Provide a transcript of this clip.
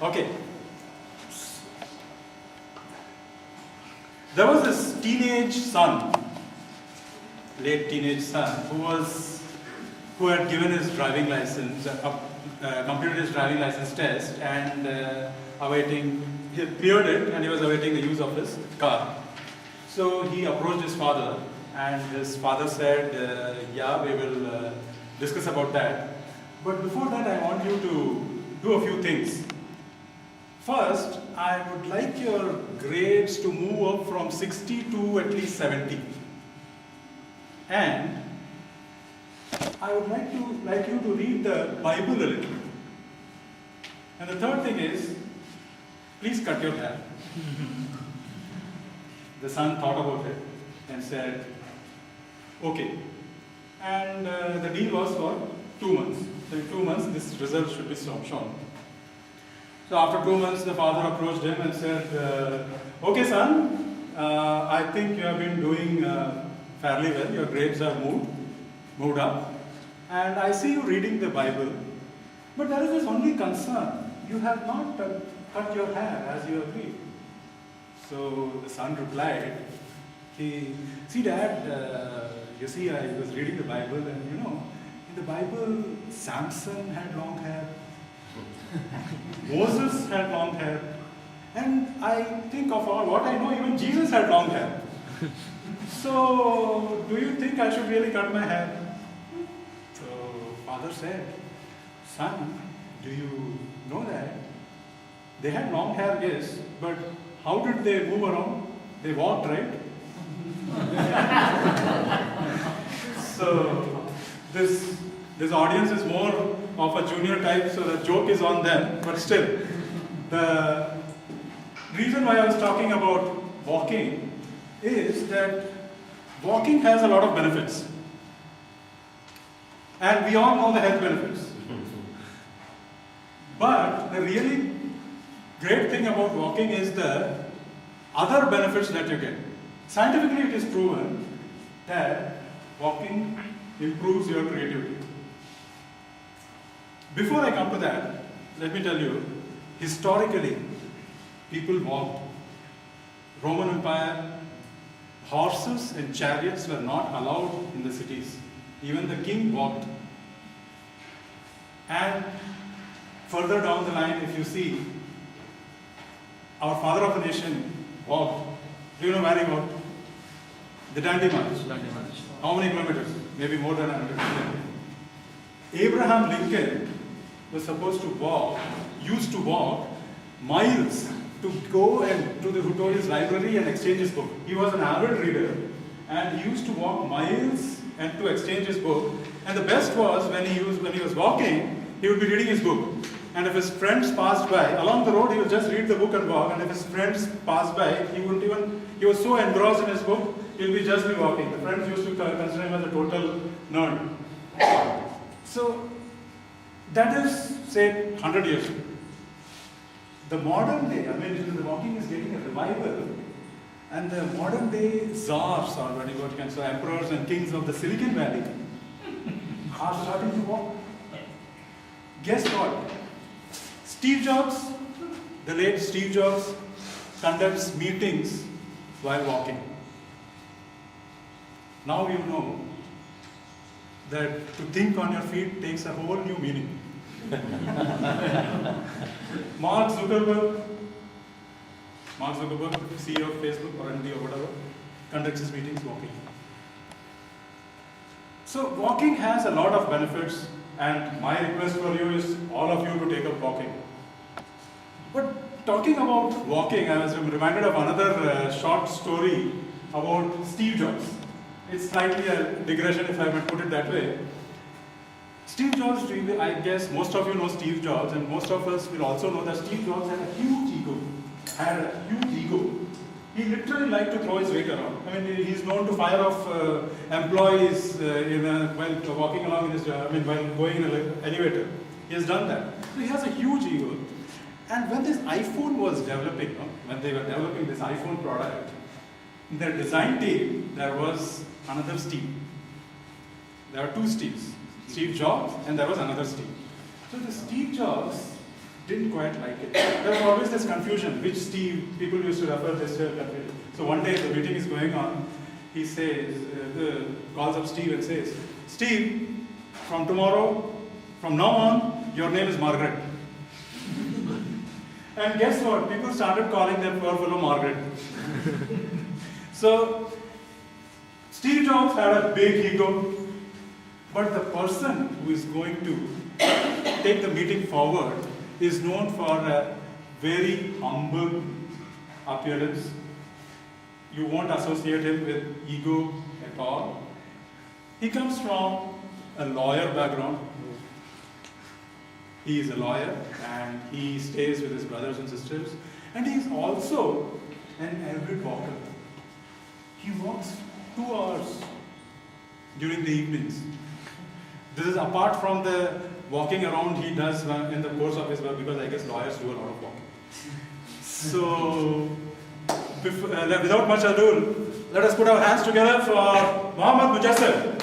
Okay. There was this teenage son, late teenage son, who had given his driving license, completed his driving license test, and he cleared it, and he was awaiting the use of his car. So he approached his father, and his father said, "Yeah, we will discuss about that. But before that, I want you to do a few things. First, I would like your grades to move up from 60 to at least 70. And I would like you to read the Bible a little. And the third thing is, please cut your hair." The son thought about it and said, "Okay." And the deal was for 2 months. So in 2 months, this result should be shown. So after 2 months, the father approached him and said, "Okay, son, I think you have been doing fairly well. Your grades have moved up. And I see you reading the Bible. But there is this only concern. You have not cut your hair as you agreed." So the son replied, "See, Dad, you see, I was reading the Bible, and in the Bible, Samson had long hair. Moses had long hair. And I think of all what I know, even Jesus had long hair. So, do you think I should really cut my hair?" So, father said, "Son, do you know that? They had long hair, yes, but how did they move around? They walked, right?" So, this audience is more of a junior type, so the joke is on them, but still, the reason why I was talking about walking is that walking has a lot of benefits. And we all know the health benefits. But the really great thing about walking is the other benefits that you get. Scientifically, it is proven that walking improves your creativity. Before I come to that, let me tell you, historically, people walked. Roman Empire, horses and chariots were not allowed in the cities. Even the king walked. And further down the line, if you see, our father of the nation walked. Do you know where he walked? The Dandy March. How many kilometers? Maybe more than 100 kilometers. Abraham Lincoln was used to walk miles to go and to his library and exchange his book. He was an avid reader, and he used to walk miles and to exchange his book. And the best was when he was walking, he would be reading his book. And if his friends passed by, along the road he would just read the book and walk, and if his friends passed by, he was so engrossed in his book, he would just be walking. The friends used to consider him as a total nerd. So, that is, say, 100 years ago. The modern day, the walking is getting a revival, and the modern day czars, or what you can say, emperors and kings of the Silicon Valley are starting to walk. Guess what? Steve Jobs, the late Steve Jobs, conducts meetings while walking. Now you know that to think on your feet takes a whole new meaning. Mark Zuckerberg, CEO of Facebook or MD or whatever, conducts his meetings walking. So walking has a lot of benefits, and my request for you is all of you to take up walking. But talking about walking, I was reminded of another short story about Steve Jobs. It's slightly a digression if I might put it that way. Steve Jobs, I guess most of you know Steve Jobs, and most of us will also know that Steve Jobs had a huge ego. He literally liked to throw his weight around. He's known to fire off employees while walking along in his while going in an elevator. He has done that. So he has a huge ego. And when this iPhone was developing, when they were developing this iPhone product, in their design team, there was another Steve. There were two Steves. Steve Jobs, and there was another Steve. So the Steve Jobs didn't quite like it. There was always this confusion, which Steve, people used to refer this to confusion. So one day the meeting is going on, he says, calls up Steve and says, Steve, from now on, your name is Margaret. And guess what? People started calling their poor fellow Margaret. So, Steve Jobs had a big ego, but the person who is going to take the meeting forward is known for a very humble appearance. You won't associate him with ego at all. He comes from a lawyer background. He is a lawyer and he stays with his brothers and sisters. And he is also an avid walker. He walks 2 hours during the evenings. This is apart from the walking around he does in the course of his work, because I guess lawyers do a lot of walking. So, without much ado, let us put our hands together for Mohammad Mujassir.